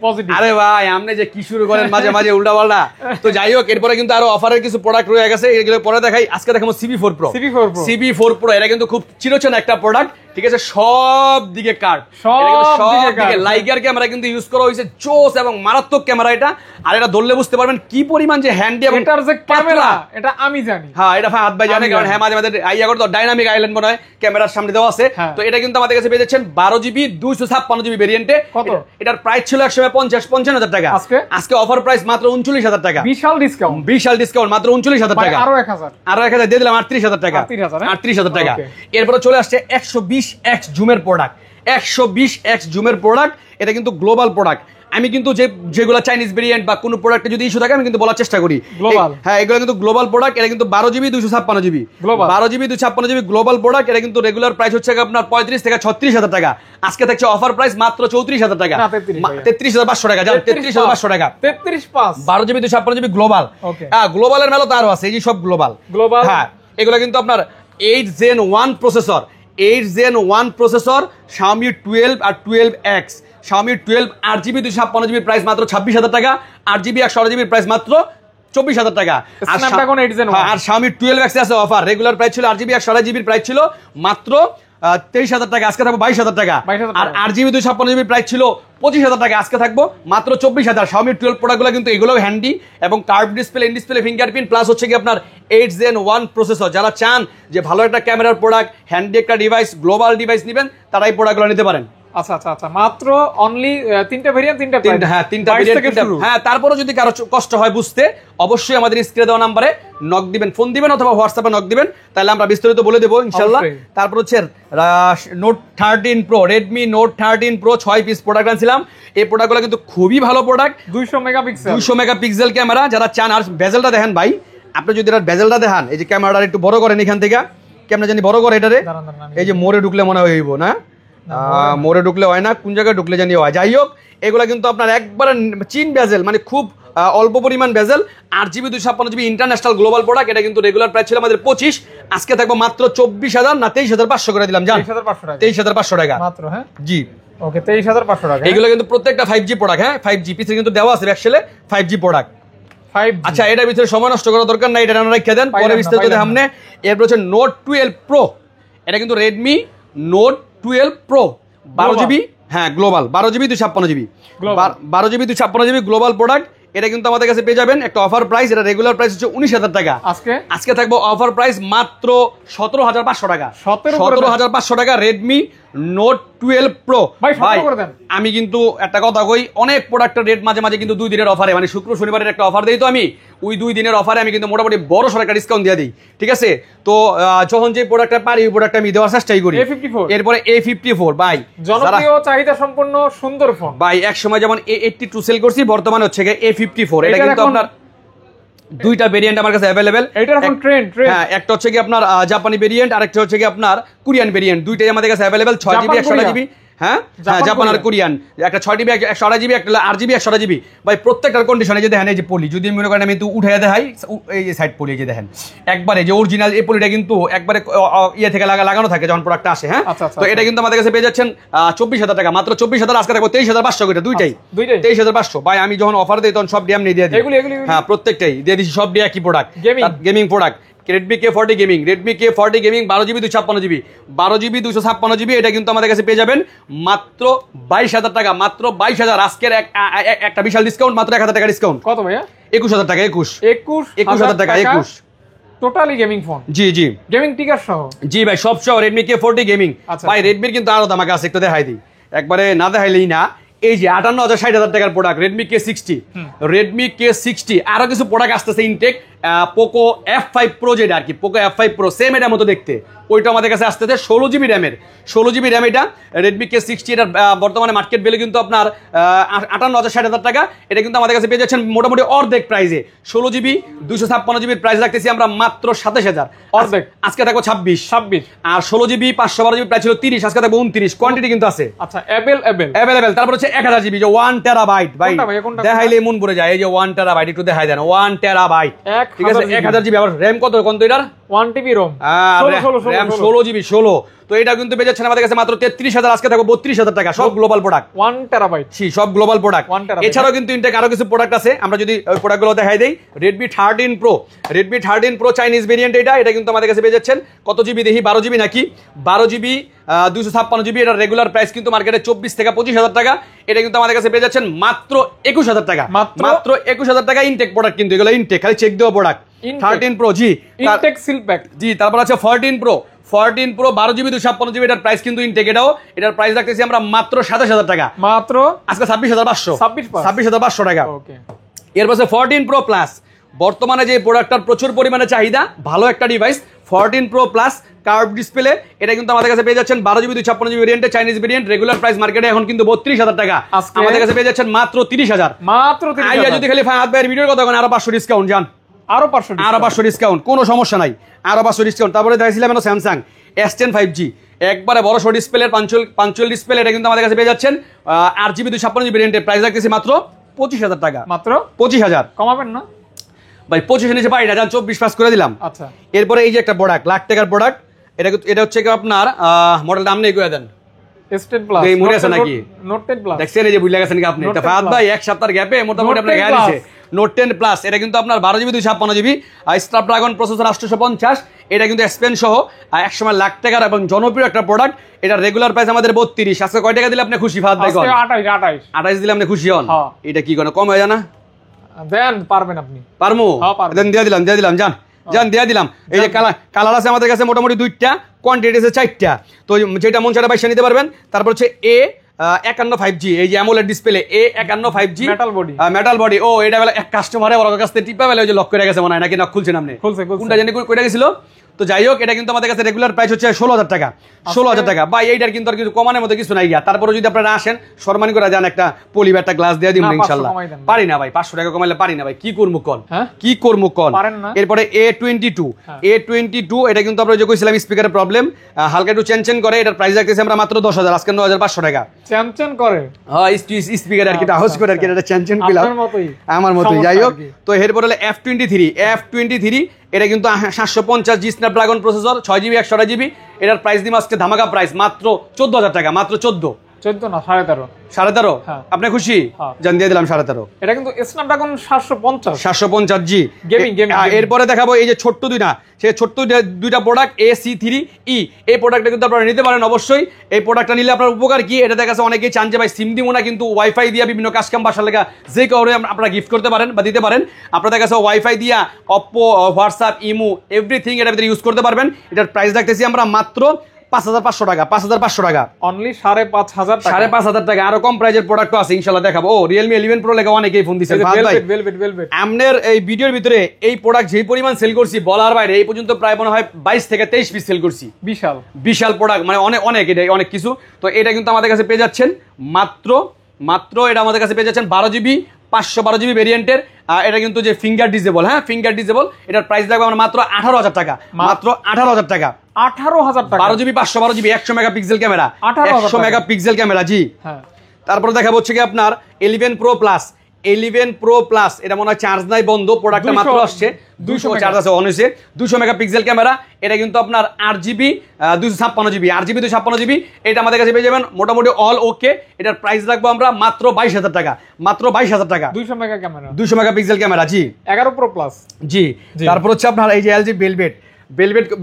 পজিটিভ। আরে ভাই আপনি যে কি শুরু করেন মাঝে মাঝে উল্টা পাল্টা। তো যাই হোক, এরপরে কিন্তু আরো অফারের কিছু প্রোডাক্ট রয়ে গেছে, এগুলো পরে দেখাই। আজকে দেখাবো CB4 Pro। CB4 Pro এটা কিন্তু খুব চিরচেনা একটা প্রোডাক্ট, ঠিক আছে? সব দিকে কার্ভ, সব দিকে লাইগার ক্যামেরা কিন্তু ইউজ করা হয়েছে, জোস এবং মারাত্মক ক্যামেরা এটা। আর এটা ধরলে বুঝতে পারবেন কি পরিমাণ যে হ্যান্ডি এবং এটার যে ক্যামেরা, এটা আমি জানি। হ্যাঁ এটা হাত ভাই জানে, কারণ হ্যাঁ মাঝে মাঝে আইয়া করে তো ডাইনামিক আইল্যান্ড মনে হয় ক্যামেরার সামনে দেওয়া আছে। তো এটা কিন্তু আমাদের কাছে পেয়ে যাচ্ছেন 12GB 256GB ভেরিয়েন্টে। কত? এটার প্রাইস ছিল 150-55,000 টাকা, আজকে অফার প্রাইস মাত্র 39,000 টাকা। বিশাল ডিসকাউন্ট মাত্র 39,000 টাকা। আরো 1,000 দিয়ে দিলাম 38,000 টাকা। 38,000 টাকা। এরপরে চলে আসছে 120x জুমের প্রোডাক্ট। 120x জুমের প্রোডাক্ট, এটা কিন্তু গ্লোবাল প্রোডাক্ট। আমি কিন্তু যেগুলো চাইনিজ ভেরিয়েন্ট বা কোনো প্রোডাক্টে যদি ইস্যু থাকে আমি কিন্তু বলার চেষ্টা করি গ্লোবাল। হ্যাঁ এগুলো কিন্তু গ্লোবাল প্রোডাক্ট। এটা কিন্তু 12GB 256GB, 12GB 256GB global product. এটা কিন্তু রেগুলার প্রাইস হচ্ছে আপনার 35 থেকে 36,000 টাকা, আজকে থাকছে অফার প্রাইস মাত্র 34,000 টাকা। 33,500 টাকা, জান 33,500 টাকা। 33.5 12GB 256GB গ্লোবাল। হ্যাঁ গ্লোবালের মেলা তো আরো আছে, এই যে সব গ্লোবাল। হ্যাঁ এগুলো কিন্তু আপনার 8 Gen 1 processor, 8 Gen 1 processor, Xiaomi 12 আর 12X, Xiaomi 12 8GB 256GB price মাত্র 26,000 টাকা, 8GB 128GB প্রাইস মাত্র 24,000 টাকা। আর Xiaomi 12X আছে অফার, রেগুলার প্রাইস ছিল 8GB 128GB প্রাইস ছিল মাত্র 23,000 টাকা, আজকে থাকবো 22,000 টাকা। 22,000 আর 8GB 256GB প্রাইস ছিল 25,000 টাকা, আজকে থাকবো মাত্র 24,000। Xiaomi 12 প্রোডাক্টগুলো কিন্তু এগুলোও হ্যান্ডি এবং curve display, in display fingerprint plus হচ্ছে কি আপনার 8 Gen 1 প্রসেসর। যারা চান যে ভালো একটা ক্যামেরার প্রোডাক্ট, হ্যান্ডি একটা ডিভাইস, গ্লোবাল ডিভাইস নেবেন, তারা এই প্রোডাক্টগুলো নিতে পারেন। আচ্ছা আচ্ছা আচ্ছা, মাত্র অনলি তিনটা ভেরিয়েন্ট, তিনটা ভেরিয়েন্ট। হ্যাঁ, তারপরে যদি কারো কষ্ট হয় বুঝতে, অবশ্যই আমাদের স্ক্রিনে দেওয়া নাম্বারে নক দিবেন, ফোন দিবেন অথবা হোয়াটসঅ্যাপে নক দিবেন, তাহলে আমরা বিস্তারিত বলে দেবো ইনশাআল্লাহ। তারপর হচ্ছে note 13 pro, Redmi note 13 pro 6 piece product আনছিলাম। এই প্রোডাক্টগুলো কিন্তু খুবই ভালো প্রোডাক্ট, 200 মেগাপিক্সেল ক্যামেরা। যারা চান, আর বেজেলটা দেখেন ভাই, আপনি যদি এটার বেজেলটা দেখান, এই যে ক্যামেরাটা একটু বড় করেন এখান থেকে, কেমন জানি বড় করে এটারে, এই যে মোড়ে ঢুকলে মনে হইব না, মোড়ে ঢুকলে হয় না, কোন জায়গায় ঢুকলে জানি হয়। যাই হোক, এগুলো কিন্তু আপনার একবারে চিন বেজেল, মানে খুব অল্প পরিমাণ বেজেল, 8GB 256GB international global product. এটা কিন্তু রেগুলার প্রাইস ছিল আমাদের 25, আজকে থাকবো মাত্র 24,000 না 23,500 করে দিলাম। জান 23,500 টাকা মাত্র। হ্যাঁ জি, ওকে 23,500 টাকা। এগুলো কিন্তু প্রত্যেকটা 5G প্রোডাক্ট। হ্যাঁ 5G পিছে কিন্তু দেওয়া আছে ব্যাকশেলে 5G প্রোডাক্ট। আচ্ছা, এটার ভিতরে সময় নষ্ট করার দরকার নাই, এটা রেখে দেন, পরে বিস্তারিত সামনে। এরপর হচ্ছে নোট 12 প্রো, এটা কিন্তু রেডমি নোট 12 প্রো 12GB, হ্যাঁ global 12GB 256GB, 12GB 256GB global product. এটা কিন্তু আমাদের কাছে পেয়ে যাবেন একটা অফার প্রাইস। এটা রেগুলার প্রাইস হচ্ছে 19,000 টাকা, আজকে থাকবো অফার প্রাইস মাত্র 17,500 টাকা। 17,500 টাকা রেডমি নোট 12 প্রো। ভাই আমি কিন্তু একটা কথা কই, অনেক প্রোডাক্টের রেট মাঝে মাঝে কিন্তু 2 দিনের অফারে, মানে শুক্র শনিবারের একটা অফার দেই, তো আমি ওই 2 দিনের অফারে আমি কিন্তু মোটামুটি বড় সড় একটা ডিসকাউন্ট দিয়ে দিই, ঠিক আছে? তো যখন যে প্রোডাক্টটা পারি ওই প্রোডাক্টটা আমি দেওয়ার চেষ্টাই করি। এরপরে A54 ভাই, জনপ্রিয় চাহিদা সম্পন্ন সুন্দর ফোন ভাই। এক সময় যেমন A82 সেল করছি, বর্তমানে হচ্ছে A54। এটা কিন্তু আপনার দুইটা ভেরিয়েন্ট আমার কাছে अवेलेबल। এটা এখন ট্রেন্ড। হ্যাঁ, একটা হচ্ছে কি আপনার জাপানি ভেরিয়েন্ট, আর একটা হচ্ছে কি আপনার কোরিয়ান ভেরিয়েন্ট। দুইটাই আমাদের কাছে अवेलेबल, 6GB 128GB। হ্যাঁ জাপান আর কোরিয়ান, একটা 6GB 128GB, একটা 8GB 128GB। ভাই প্রত্যেকটার কন্ডিশনে যে দেখেন, এই যে পলি, যদি মনে করেন আমি একটু উঠাইয়া দেখাই, এই যে সাইড পলি, এই যে দেখেন একবারে যে অরিজিনাল এই পলিটা কিন্তু একবারে ইয়ে থেকে লাগানো থাকে যখন প্রোডাক্টটা আসে। হ্যাঁ, তো এটা কিন্তু আমাদের কাছে পেয়ে যাচ্ছেন 24,000 টাকা, মাত্র 24,000। আজকে থাকবো 23,500 করে, দুইটাই 23,500। ভাই আমি যখন অফার দিই তখন সব ডিএম নিয়ে দিয়ে দিই। হ্যাঁ প্রত্যেকটাই দিয়ে দিচ্ছি, সব দিয়ে একই product, gaming product. Redmi K40 gaming, Redmi K40 gaming 12GB 256GB, 12GB 256GB। এটা কিন্তু আমাদের কাছে পেয়ে যাবেন মাত্র 22,000 টাকা, মাত্র 22,000। আজকের একটা বিশাল ডিসকাউন্ট, মাত্র 1,000 টাকা ডিসকাউন্ট। কত ভাইয়া? 21,000 টাকা। 21,000 টাকা 21 টোটালি গেমিং ফোন। জি জি, গেমিং টিকার সহ। জি ভাই, সব সহ Redmi K40 গেমিং। ভাই রেডমির কিন্তু আরো দাম আছে, একটু দেখাই দিই, একবারে না দেখাইলেই না। এই যে 58,000-60,000 টাকার product Redmi K60, Redmi K60। আরো কিছু প্রোডাক্ট আসতেছে ইনটেক, পোকো F5 Pro, যেটা আর কি পোকো F5 Pro, সেম এটার মতো দেখতে, ওইটা আমাদের কাছে আসতেছে 16GB র্যামের। 16GB র্যাম এটা Redmi K60। এটার বর্তমানে মার্কেট ভ্যালু কিন্তু আপনার 58,000-60,000 টাকা। এটা কিন্তু আমাদের কাছে পেয়ে যাচ্ছেন মোটামুটি অর্ধেক প্রাইসে। 16GB 256GB প্রাইস রাখতেছি আমরা মাত্র 27,000, অর্ধেক। আজকে থাকবো 26। আর 16GB 512GB প্রাইস ছিল 30, আজকে থাকবো 29। কোয়ান্টিটি কিন্তু আছে, আচ্ছা অ্যাভেলেবল। তারপর হচ্ছে 1000GB, যে 1 টেরাবাইট। ভাই দেখাইলে মন ভরে যায়, এই যে 1 টেরাবাইট, একটু দেখাই দেন, 1 টেরাবাইট, ঠিক আছে? 1000GB। আবার র্যাম কত এটার? 1TB Rome, RAM 16GB 16। তো এটা কিন্তু পেয়ে যাচ্ছেন আমাদের কাছে মাত্র 33,000, আজকে থাকবো 32,000 টাকা। সব গ্লোবাল প্রোডাক্ট, 1 টেরাবাইট, সব গ্লোবাল প্রোডাক্ট। এছাড়াও কিন্তু ইনটেক আরো কিছু প্রোডাক্ট আছে, আমরা যদি ওই প্রোডাক্টগুলো দেখাই দেই। Redmi 13 Pro, Redmi 13 Pro Chinese variant. এটা কিন্তু আমাদের কাছে পেয়ে যাচ্ছেন কত জিবি দেখি, 12GB নাকি 12GB 256GB। এটার রেগুলার প্রাইস কিন্তু মার্কেটে 24 থেকে 25,000 টাকা। এটা কিন্তু আমাদের কাছে পেয়ে যাচ্ছেন মাত্র 21,000 টাকা, মাত্র 21,000 টাকা। ইনটেক প্রোডাক্ট কিন্তু এগুলো, ইনটেক খালি চেক দেওয়া প্রোডাক্ট। 13 Pro, জি ইনটেক সিল প্যাক, জি। তারপর আছে 14 Pro, 12GB 256GB। এটার প্রাইস কিন্তু ইনটেক, এটার প্রাইস রাখতেছি আমরা মাত্র 27,000 টাকা, মাত্র আজকে 26,500 টাকা। এর পাশে 14 Pro Plus, বর্তমানে যে প্রোডাক্টটার প্রচুর পরিমাণে চাহিদা, ভালো একটা device 14 Pro Plus curve display. এটা কিন্তু আমাদের কাছে পেয়ে যাচ্ছেন 12GB 256GB ভেরিয়েন্টে, চাইনিজ ভেরিয়েন্ট। রেগুলার প্রাইস মার্কেটে এখন কিন্তু 32,000 টাকা, আমাদের কাছে পেয়ে যাচ্ছেন মাত্র 30,000, মাত্র 30,000। যদি খালি ফাহাদ ভাইয়ের ভিডিওর কথা আরো 500 ডিসকাউন্ট, জান আরো 500 ডিসকাউন্ট, কোনো সমস্যা নাই, আরো 500 ডিসকাউন্ট। তারপরে দেখাইছিলাম স্যামসাং S10 5G, একবারে বড় সড় ডিসপ্লের পাঞ্চুয়াল ডিসপ্লে। এটা কিন্তু আমাদের কাছে পেয়ে যাচ্ছেন 8GB 256GB ভেরিয়েন্টের, প্রাইস রাখতেছি মাত্র 25,000 টাকা, মাত্র 25,000। কমাবেন না ভাই? 25 নিচে পাই না, যান 24 পাস করে দিলাম। আচ্ছা, এরপরে এই যে একটা প্রোডাক্ট, লাখ টাকার প্রোডাক্ট, এটা হচ্ছে কি আপনার মডেল নাম নেই করে দেন, S10 Plus, এই মনে আছে নাকি? নোট 10 Plus দেখছেন, এই যে বুঝলে গেছেন কি আপনি? এটা ফাহাদ ভাই এক সপ্তাহের গ্যাপে মোটামুটি আপনার গাড়ি দিছে নোট 10 প্লাস, এটা কিন্তু আপনার 12GB 256GB স্ন্যাপড্রাগন প্রসেসর 850, এটা কিন্তু এক্সপেন সহ একসময় লাখ টাকার এবং জনপ্রিয় একটা প্রোডাক্ট। এটা রেগুলার প্রাইস আমাদের 32, আজকে কয় টাকা দিলে আপনি খুশি? ফাহাদ ভাই 28 দিলে আপনি খুশি হন? এটা কি কোনো কম হয় না? দেন পারবেন আপনি? পারমু, দেন দিয়ে দিলাম জান দিয়ে দিলাম। এই যে কালার আছে আমাদের কাছে মোটামুটি 2টা, কোয়ান্টিটি আছে 4টা, তো যেটা মন সেটা বাইসা নিতে পারবেন। তারপর হচ্ছে A51 5G, এই যে AMOLED display A51 5G metal body. ও এটা বেলা এক কাস্টমারে ওর কাছ থেকে টিপা বেলা ওই যে লক করে গেছে মনে হয়, নাকি নক খুলছেন আপনি? কোনটা জানি কইটা গেছিল। তো যাই হোক, এটা কিন্তু আমাদের কাছে রেগুলার প্রাইস হচ্ছে 16,000 টাকা। 16,000 টাকা ভাই, এইটার কিন্তু আর কিছু কমানোর মতো কিছু নাই। তারপরে যদি আপনারা আসেন সম্মান করে যান, একটা পলিবার একটা গ্লাস দিয়ে দিন ইনশাআল্লাহ। পারি না ভাই, 500 টাকা কমাইলে পারি না ভাই, কি করবো কল, কি করবো কল। এরপরে A22, এটা কিন্তু আমরা যে কইছিলাম স্পিকারের প্রবলেম, হালকা একটু চেন করে, এটার প্রাইস রাখতেছি আমরা মাত্র 10,000, আজকে 9,500 টাকা। চেন করে হ্যাঁ, স্পিকার আর কি আওয়াজ করে আর কি, এটা চেন পিলাম আমার মতই। যাই হোক, তো এরপর হলো F23, এটা কিন্তু 750G Snapdragon processor, 6GB 128GB। এটার প্রাইস দিম আজকে ধামাকা প্রাইস মাত্র 14,000 টাকা, মাত্র 14 না 13.5। আপনি খুশি? জান দিয়ে দিলাম 13.5। এটা কিন্তু স্ন্যাপড্রাগন 750G গেমিং। এরপরে দেখাবো এই যে ছোট্ট দুইটা প্রোডাক্ট AC3E, এই প্রোডাক্টটা কিন্তু আপনারা নিতে পারেন অবশ্যই। এই প্রোডাক্টটা নিলে আপনার উপকার কি, এটা দেখা যাচ্ছে অনেকেই চান যে ভাই সিম দিব না, কিন্তু ওয়াইফাই দিয়ে বিভিন্ন কাজ কাম বাসার লেখা যে কাউরে আপনারা গিফট করতে পারেন বা দিতে পারেন। আপনারা দেখা যাচ্ছে ওয়াইফাই দিয়া অপ্পো, হোয়াটসঅ্যাপ, ইমো এভরিথিং এটার ভিতরে ইউজ করতে পারবেন। এটার প্রাইস রাখতেছি আমরা মাত্র 5,500 টাকা, 5,500 টাকা, অনলি 5,500 টাকা। আরো কম প্রাইজের প্রোডাক্ট আছে ইনশাআল্লাহ দেখাবো। ও Realme 11 Pro লেখা অনেকেই ফোন দিয়েছে। আমনের এই ভিডিওর ভিতরে এই প্রোডাক্ট যেই পরিমাণ সেল করছি বলার বাইরে, এই পর্যন্ত প্রায় মনে হয় 22 থেকে 23 পিস সেল করছি। বিশাল প্রোডাক্ট, মানে অনেক এটা অনেক কিছু। তো এটা কিন্তু আমাদের কাছে পেয়ে যাচ্ছেন মাত্র এটা আমাদের কাছে পেয়ে যাচ্ছেন 12GB 512GB ভেরিয়েন্টের। এটা কিন্তু যে ফিঙ্গার ডিজেবল, হ্যাঁ ফিঙ্গার ডিজেবল, এটার প্রাইস লাগবে আমরা মাত্র 18,000 টাকা, মাত্র 18,000 টাকা। 18,000 টাকা, 12GB 512GB 100 megapixel camera, 100 megapixel camera জি। তারপরে দেখা হচ্ছে কি আপনার 11 Pro Plus, এটা মনে হয় চার্জ নাই, বন্ধ, প্রোডাক্টটা মাত্র আসছে, 200 চার্জ আছে অন হয়েছে, 200 মেগাপিক্সেল ক্যামেরা। এটা কিন্তু আপনার 8GB 256GB, এটা আমাদের কাছে পেয়ে যাবেন মোটামুটি অল ওকে। এটার প্রাইস রাখবো আমরা মাত্র 22,000 টাকা, মাত্র 22,000 টাকা। 200 মেগাপিক্সেল ক্যামেরা জি। 11 Pro Plus জি। তারপর হচ্ছে আপনার এই যে LG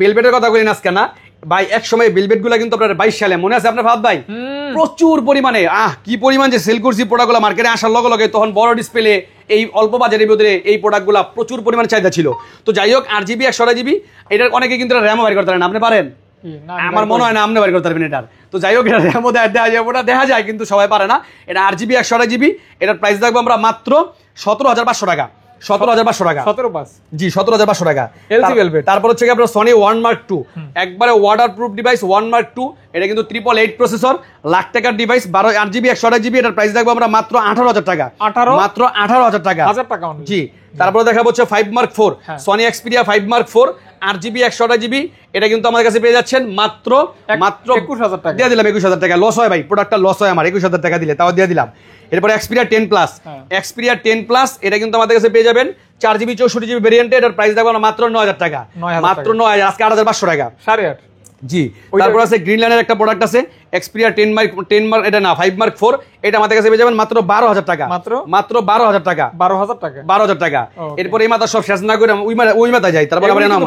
বেলভেটের কথা বলি আজকে না ভাই, এক সময় বেলভেট গুলা কিন্তু আপনার 22 সালে মনে আছে আপনার ফাহাদ ভাই, প্রচুর পরিমাণে কি পরিমাণ যে সেল করছি প্রোডাক্টগুলো মার্কেটে আসার লগে লগে, তখন বড় ডিসপ্লে এই অল্প বাজারের ভিতরে এই প্রোডাক্টগুলো প্রচুর পরিমাণে চাহিদা ছিল। তো যাই হোক, 8GB 128GB, এটার অনেকে কিন্তু র্যামও বাইর করতে পারেন, আপনি পারেন? আমার মনে হয় না আপনি বাইর করতে পারবেন এটার। তো যাই হোক, এটা র্যামও দেখা যায় কিন্তু সবাই পারে না। এটা 8GB 128GB, এটার প্রাইস রাখবো আমরা মাত্র 17,500 টাকা, 17,500 টাকা, 17,500 টাকা। তারপর হচ্ছে আপনার সনি ওয়ান মার্ক 2, একবারে water proof device, one mark 2, এটা কিন্তু 888 প্রসেসর, লাখ টাকার ডিভাইস, 8GB 128GB। এটার প্রাইস রাখবো আমরা মাত্র 18,000 টাকা, মাত্র 18,000 টাকা জি। তারপরে দেখা হচ্ছে 5 Mark 4, Sony Xperia 5 Mark 4, 8GB 128GB, এটা কিন্তু আমাদের কাছে পেয়ে যাচ্ছেন মাত্র 21,000 টাকা। দিয়ে দিলাম 21,000 টাকা, লস হয় ভাই, প্রোডাক্টটা লস হয় আমার, 21,000 টাকা দিলে তাও দিয়ে দিলাম। এরপরে Xperia 10 Plus, এটা কিন্তু আমাদের কাছে পেয়ে যাবেন 4GB 64GB ভেরিয়েন্টে। এটার প্রাইস দেখো মাত্র 9,000 টাকা, মাত্র 9,000, আজকে 8,500 টাকা, 8.5 জি। তারপর আছে গ্রিনল্যান্ডের একটা প্রোডাক্ট আছে Xperia 10 Mark, এটা না 5 Mark 4, এটা আমাদের কাছে পেয়ে যাবেন মাত্র 12,000 টাকা, মাত্র 12,000 টাকা, 12,000 টাকা। এরপর এই মাথা সব শেষ না করে ওই মাথা যাই, তারপর আবার না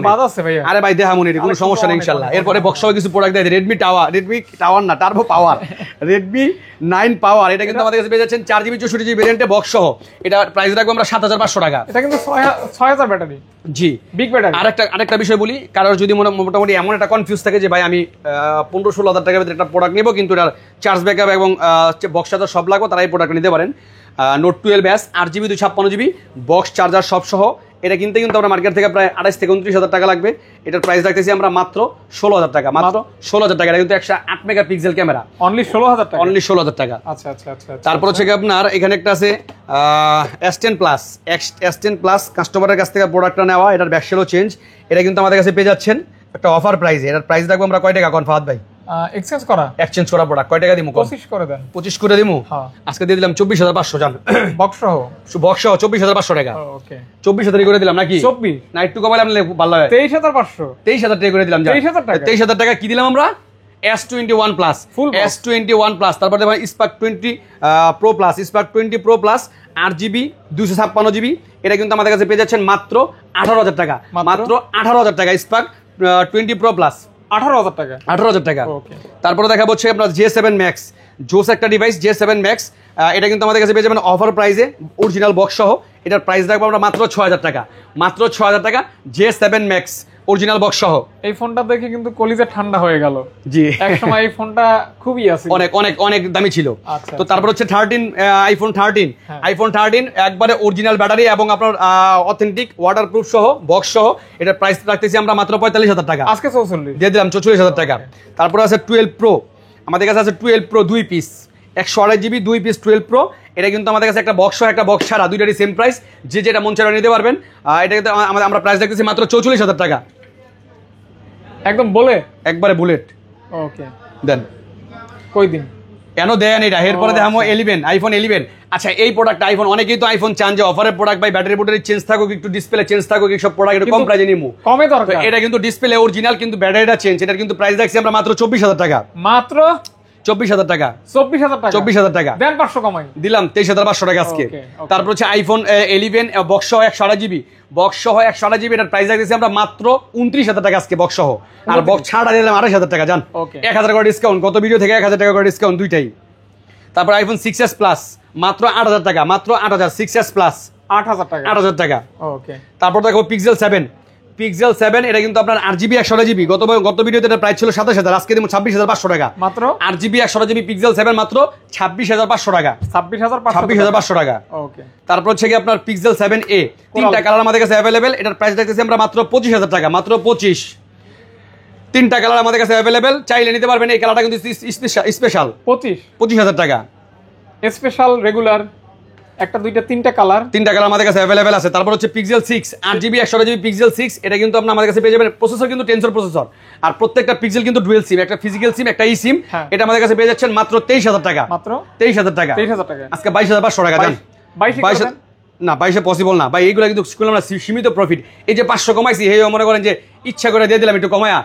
আরে ভাই দেখা মনে কোনো সমস্যা নেই ইনশাআল্লাহ। এরপরে বক্সে কিছু প্রোডাক্ট দেয়, রেডমি টাওয়ার না টার্বো পাওয়ার, Redmi 9 পাওয়ার, এটা কিন্তু আমাদের কাছে পেয়ে যাচ্ছেন 4GB 64GB ভেরিয়েন্টে বক্স সহ। এটা প্রাইস রাখবো আমরা 7,500 টাকা। এটা কিন্তু 6,000 ব্যাটারি জি, বিগ ব্যাটারি। আরেকটা বিষয় বলি, কারোর যদি মোটামুটি এমন একটা কনফিউজ থাকে যে ভাই আমি 15-16,000 টাকার ভিতরে একটা প্রোডাক্ট নেব, কিন্তু এটার চার্জ ব্যাকআপ এবং বক্স চার্জার সব লাগবে, তারা এই প্রোডাক্ট নিতে পারেন। Note 12S 8GB 256GB box charger সব সহ, এটা কিনতে কিন্তু আমরা মার্কেট থেকে প্রায় 28 থেকে 29,000 টাকা লাগবে। এটার প্রাইস রাখতেছি আমরা মাত্র 16,000 টাকা, মাত্র 16,000 টাকা। এটা কিন্তু 108 মেগাপিক্সেল ক্যামেরা, অনলি 16,000 টাকা, অনলি 16,000 টাকা। আচ্ছা। তারপর হচ্ছে আপনার এখানে একটা আছে S10 Plus, কাস্টমারের কাছ থেকে প্রোডাক্টটা নেওয়া, এটার ব্যাকসেলও চেঞ্জ। এটা কিন্তু আমাদের কাছে পেয়ে যাচ্ছেন একটা অফার প্রাইসে। এটার প্রাইস রাখবো আমরা কয় টাকা, ফাহাদ ভাই? এক্সচেঞ্জ করা প্রোডাক্ট কয় টাকা দিমু? 25 করে দেন। 25 করে দিমু, আজকে দিয়ে দিলাম 24,500 জান, বক্স সহ 24,500 টাকা। ওকে 24,000 করে দিলাম নাকি? 24 না একটু কমাইলে আপনি ভালো হয়, 23,500 টাকা করে দিলাম। 23,000 টাকা কি দিলাম আমরা? S21 Plus, S21 Plus, তারপর দেখবেন Spark 20 Pro Plus, Spark 20 Pro Plus 8GB 256GB, এটা কিন্তু আমাদের কাছে পেয়ে যাচ্ছেন মাত্র 18,000 টাকা, মাত্র 18,000 টাকা। স্পার্ক 20 Pro Plus 18,000 টাকা, 18,000 টাকা। ওকে, তারপরে দেখা হচ্ছে আপনার J7 Max, জোস একটা ডিভাইস J7 Max, এটা কিন্তু আমাদের কাছে পেয়ে যাবেন অফার প্রাইসে, অরিজিনাল বক্স সহ। এটার প্রাইস রাখবো আমরা মাত্র 6,000 টাকা, মাত্র 6,000 টাকা, J7 Max অরিজিনাল বক্স সহ। এই ফোনটা দেখে কিন্তু কলিজা ঠান্ডা হয়ে গেল। জি, এক সময় এই ফোনটা খুবই আছে, অনেক অনেক অনেক দামি ছিল। আচ্ছা, তো তারপর হচ্ছে আইফোন 13, হ্যাঁ। আইফোন 13 একবারে অরিজিনাল ব্যাটারি এবং আপনার অথেন্টিক ওয়াটারপ্রুফ সহ বক্স সহ। এটার প্রাইস রাখতেছি আমরা মাত্র 45,000 টাকা, আজকে 44 দিয়ে দিলাম 44,000 টাকা। তারপর আছে 12 Pro, আমাদের কাছে আছে 12 Pro 2 piece, 128GB 2 piece 12 Pro। এটা কিন্তু আমাদের কাছে একটা বক্স সহ একটা বক্স ছাড়া দুইটারই সেম প্রাইস, যে যেটা মন চাইলে নিতে পারবেন। এটা কিন্তু আমরা প্রাইস রাখতেছি মাত্র 44,000 টাকা, একদম বলে একবারে বুলেট। ওকে, দেন কই দিন কেন দেন এটা, এরপরে দেখামো 11, আইফোন 11। আচ্ছা, এই প্রোডাক্ট আইফোন, অনেকেই তো আইফোন চান যে অফারের প্রোডাক্ট ভাই, ব্যাটারি বোটারি চেঞ্জ থাকুক, একটু ডিসপ্লে চেঞ্জ থাকুক, এই সব প্রোডাক্ট একটু কম প্রাইসে নিমু, কমে দরকার। এটা কিন্তু ডিসপ্লে অরিজিনাল কিন্তু ব্যাটারিটা চেঞ্জ। এটার কিন্তু প্রাইস রাখছি আমরা মাত্র 24,000 টাকা, মাত্র 24,000 টাকা, 24,000 টাকা, 24,000 টাকা দেন 500 কমাই দিলাম, 23,500 টাকা আজকে। Okay, okay. তারপর হচ্ছে আইফোন 11 বক্স সহ 128GB, বক্স সহ 128GB, এটার প্রাইস রাখছি আমরা মাত্র 29,000 টাকা আজকে বক্স সহ। আর বক্স ছাড়া দিলাম 28,000 টাকা, জান Okay. 1,000 করে ডিসকাউন্ট, গত ভিডিও থেকে 1,000 টাকা করে ডিসকাউন্ট দুইটাই। তারপর আইফোন 6s প্লাস মাত্র 8,000 টাকা, মাত্র 8,000, 6s প্লাস 8,000 টাকা, 8,000 টাকা। ওকে। তারপর দেখো পিক্সেল 7, পিক্সেল 7 এটা কিন্তু আপনার 8GB 128GB, গত ভিডিওতে এটা প্রাইস ছিল 27,000, আজকে দিব 26,500 টাকা, মাত্র 8GB 128GB পিক্সেল 7 মাত্র 26,500 টাকা, 26,500 টাকা। ওকে। তারপর হচ্ছে কি আপনার পিক্সেল 7a, তিনটা কালার আমাদের কাছে অ্যাভেলেবেল, এটার প্রাইস দেখতেছি আমরা মাত্র 25,000 টাকা, মাত্র 25। তিনটা কালার আমাদের কাছে অ্যাভেলেবেল, চাইলে নিতে পারবেন। এই কালারটা কিন্তু স্পেশাল, 25,000 টাকা। স্পেশাল, রেগুলার, একটা দুইটা তিনটা কালার, তিনটা কালার আমাদের কাছে অ্যাভেলেবেল আছে। তারপর হচ্ছে পিক্সেল 6, 8GB 128GB পিক্সেল 6, এটা কিন্তু আপনি আমাদের কাছে পেয়ে যাবেন। প্রসেসর কিন্তু টেনসর প্রসেসর, আর প্রত্যেকটা পিক্সেল কিন্তু ডুয়েল সিম, একটা ফিজিক্যাল সিম একটা ই সিম। এটা আমাদের কাছে পেয়ে যাচ্ছেন মাত্র 23,000 টাকা, মাত্র 23,000 টাকা, 23,000 টাকা, আজকে 22,500 টাকা। জান 22 না, 22 পসিবল না ভাই, এইগুলো কিন্তু স্কুল আমরা সীমিত প্রফিট। এই যে 500 কমাইছি, হে মনে করেন যে ইচ্ছা করে দিয়ে দিলাম একটু কমায়া,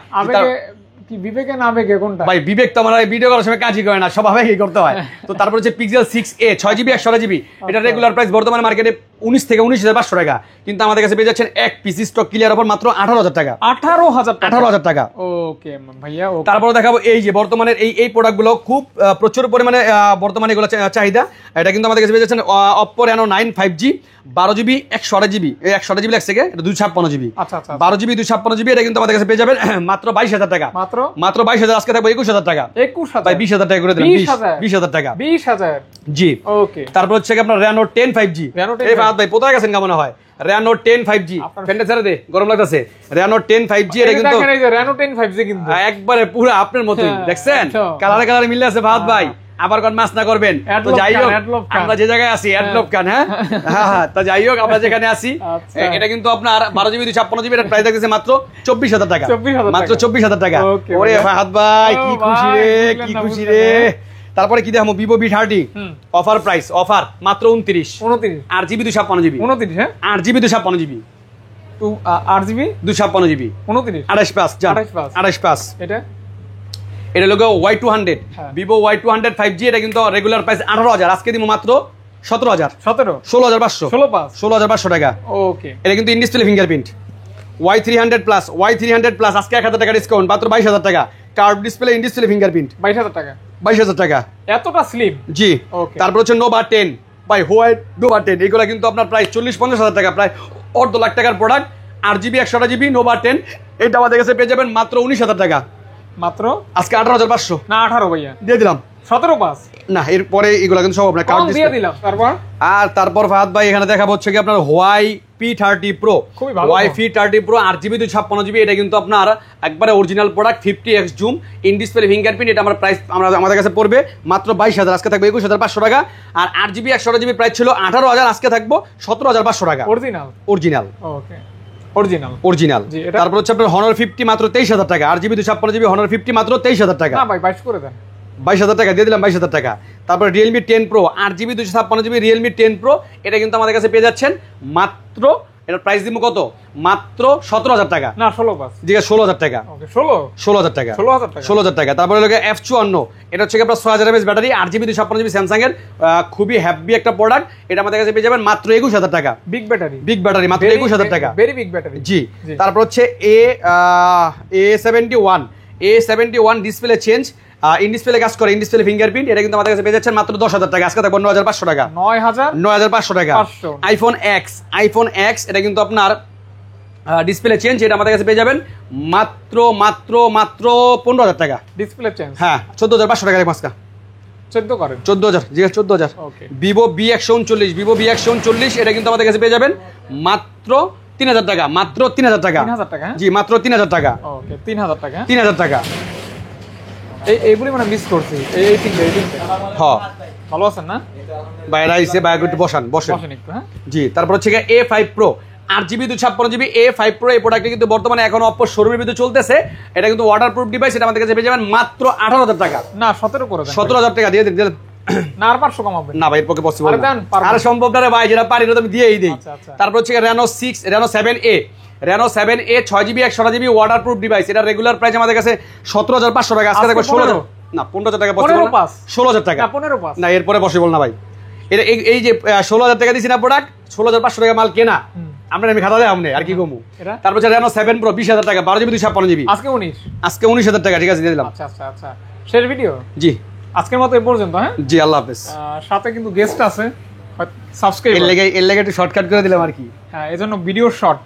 কি বিবেকে না আবেগে কোনটা ভাই? বিবেক তো আমার ভিডিও করার সময় কাজই করে না, সব আবেগই করতে হয়। তো তারপর হচ্ছে পিক্সেল 6a 6GB 128GB, এটা রেগুলার প্রাইস বর্তমানে মার্কেটে 19 থেকে 19,500 টাকা, কিন্তু আমাদের কাছে পেয়ে যাচ্ছেন এক পিস স্টক ক্লিয়ার অফার মাত্র 18,000 টাকা, 18,000 টাকা। ওকে ভাইয়া, ওকে। তারপরে দেখাবো এই যে বর্তমানে এই প্রোডাক্টগুলো খুব প্রচুর পরিমাণে বর্তমানে এগুলো চাহিদা। এটা কিন্তু আমাদের কাছে পেয়ে যাচ্ছেন Oppo Reno 9 5G 12GB 128GB, 128GB লাগছে, এটা 256GB, আচ্ছা আচ্ছা, 12GB 256GB, এটা কিন্তু আমাদের কাছে পেয়ে যাবেন মাত্র 22,000 টাকা, মাত্র 22,000, আজকে থাকবো 21,000 টাকা, 21,000 ভাই 20,000 টাকা করে দিলাম, 20,000 টাকা, 20,000, জি। ওকে। তারপর হচ্ছে আপনার Reno 10 5G, এই ফাহাদ ভাই কোথায় গেছেন কেমন হয়? Reno 10 5G, ফ্যানটা ছেড়ে দে, গরম লাগতেছে। Reno 10 5G, এটা কিন্তু দেখেন এই যে Reno 10 5G কিন্তু একবারে পুরো আপনার মতই, দেখছেন কালারে কালারে মিলে আছে ফাহাদ ভাই। আবার কোন মাছ না করবেন। তো যাই হোক, আমরা যে জায়গায় আছি অ্যাডলপ খান, হ্যাঁ হ্যাঁ, তো যাই হোক আমরা যেখানে আছি, এটা কিন্তু আপনার 12GB 256GB, এর প্রাইস থাকতেছে মাত্র 24,000 টাকা, মাত্র 24,000 টাকা। ওরে ফাহাদ ভাই কি খুশি রে, কি খুশি রে। তারপরে কি দেখাবো? Vivo V30 offer price, offer মাত্র 29, 8GB 256GB, 29, হ্যাঁ 8GB 256GB, 8GB 256GB, 29, 28 plus, 28 plus. এটা logo Y200, Vivo Y200 5G, এটা কিন্তু রেগুলার প্রাইস 18,000, আজকে দিব মাত্র 17,000, 16,500, 16,500 টাকা। ওকে। এটা কিন্তু in display fingerprint. Y300 plus, Y300 plus আজকে 1,000 টাকা ডিসকাউন্ট, মাত্র 22,000 টাকা। Curve display in display fingerprint, 22,000 টাকা, 22,000 টাকা, এতটা স্লিম, জি। ওকে। তারপর হচ্ছে Nova 10 বাই হোয়াইট, Nova 10 এগুলো কিন্তু আপনার প্রায় 40-50,000 টাকা, প্রায় 1.5 টাকার প্রোডাক্ট। 8GB 128GB Nova 10, এটা আমাদের কাছে পেয়ে যাবেন মাত্র 19,000 টাকা, মাত্র আজকে 18,500 না 18 ভাইয়া দিয়ে দিলাম, 17,500 না এরপরে এগুলো কিন্তু সব আপনার কার্ড দিয়ে দিলাম। তারপর ফাহাদ ভাই এখানে দেখাবো হচ্ছে কি আপনার YP30 Pro, YP30 Pro 8GB 256GB, এটা কিন্তু আপনার একবারে original product, 50x zoom, in display fingerprint. এটা আমার প্রাইস আমাদের কাছে পড়বে মাত্র 22,000, আজকে থাকবে 21,500 টাকা। আর 8GB 128GB প্রাইস ছিল 18,000, আজকে থাকবো 17,500 টাকা, অরিজিনাল। ওকে, অরিজিনাল। তারপর হচ্ছে আপনার Honor 50 মাত্র 23,000 টাকা, 8GB 256GB Honor 50 মাত্র 23,000 টাকা, না ভাই 22 করে দেন, 22,000 টাকা দিয়ে দিলাম, 22,000 টাকা। তারপর Realme 10 Pro 8GB 256GB Realme 10 Pro, এটা কিন্তু আমাদের কাছে পেয়ে যাচ্ছেন মাত্র এটার প্রাইস দিব কত? মাত্র 17,000 টাকা। না 16 পাস, জি 16,000 টাকা। ওকে 16 টাকা, 16,000 টাকা, 16,000 টাকা। তারপরে হলো F54, এটা হচ্ছে আপনার 6000 mAh battery, 8GB 256GB Samsung এর, খুবই হ্যাপি একটা প্রোডাক্ট। এটা আমাদের কাছে পেয়ে যাবেন মাত্র 21,000 টাকা। বিগ ব্যাটারি, বিগ ব্যাটারি মাত্র 21,000 টাকা, ভেরি বিগ ব্যাটারি। জি। তারপর হচ্ছে A71 display change, in display কাজ করে, ইন ডিসপ্লে ফিঙ্গারপ্রিন্ট। এটা কিন্তু আমাদের কাছে পেয়ে যাচ্ছেন মাত্র 10,000 টাকা, আজকে থাকবে 9,500 টাকা। 9,500 টাকা। আইফোন X, এটা কিন্তু আপনার ডিসপ্লে চেঞ্জ, এটা আমাদের কাছে পেয়ে যাবেন মাত্র 15,000 টাকা ডিসপ্লে চেঞ্জ। হ্যাঁ 14,500 টাকা মাস্কা। 14 করেন, 14,000, জি 14,000। ওকে। ভিভো V139, এটা কিন্তু আমাদের কাছে পেয়ে যাবেন মাত্র 3,000 টাকা, মাত্র 3,000 টাকা। 3,000 টাকা, জি মাত্র 3,000 টাকা। ওকে 3,000 টাকা। 3,000 টাকা। এইগুলি মানে মিস করছি, এই তিনটে হ্যাঁ ভালো আছেন না? বাইরে আইছে, বাইরে একটু বসেন। বসেন একটু, হ্যাঁ। জি। তারপর হচ্ছে A5 Pro, 8GB 256GB A5 Pro, এই প্রোডাক্টটা কিন্তু বর্তমানে এখন অপ্পো শোরুমের ভিতরে চলতেছে। এটা কিন্তু ওয়াটারপ্রুফ ডিভাইস, এটা আমাদের কাছে পেয়ে যাবেন মাত্র 18,000 টাকা। না 17 করে দেন। 17,000 টাকা দিয়ে দিন। না আর 500 কমাবেন না ভাই, এর পক্ষে পসিবল আরে দেন, না, পারবো। আর সম্ভব না রে ভাই, যেটা পারি না তো আমি দিয়েই দেই। আচ্ছা, আচ্ছা। তারপর হচ্ছে Reno 7A, 6GB 128GB waterproof device, এটা রেগুলার প্রাইস আমাদের কাছে 17,500 টাকা, আজকে থাকবে 16,000, না 15,000 টাকা পসিবল 15 না, পাস। 16,000 টাকা। না 15 পাস। না এরপরে পসিবল না ভাই। এটা এই যে 16,000 টাকা দিছি না প্রোডাক্ট, 16,500 টাকা মাল কেনা, আমি খাতা দেয় আমনে আর কি কমু। এটা তারপর হচ্ছে Reno 7 Pro 20,000 টাকা, 12GB 256GB, আজকে 19। আজকে 19,000 টাকা, ঠিক আছে দিয়ে দিলাম। আচ্ছা আচ্ছা আচ্ছা, শেষ ভিডিও জি আজকের মতো এই পর্যন্ত, হ্যাঁ। জি, আল্লাহ হাফেজ। সাথে কিন্তু গেস্ট আছে, সাবস্ক্রাইব, এর লেগে একটু শর্টকাট করে দিলাম আর কি। হ্যাঁ, এজন্য ভিডিও শর্ট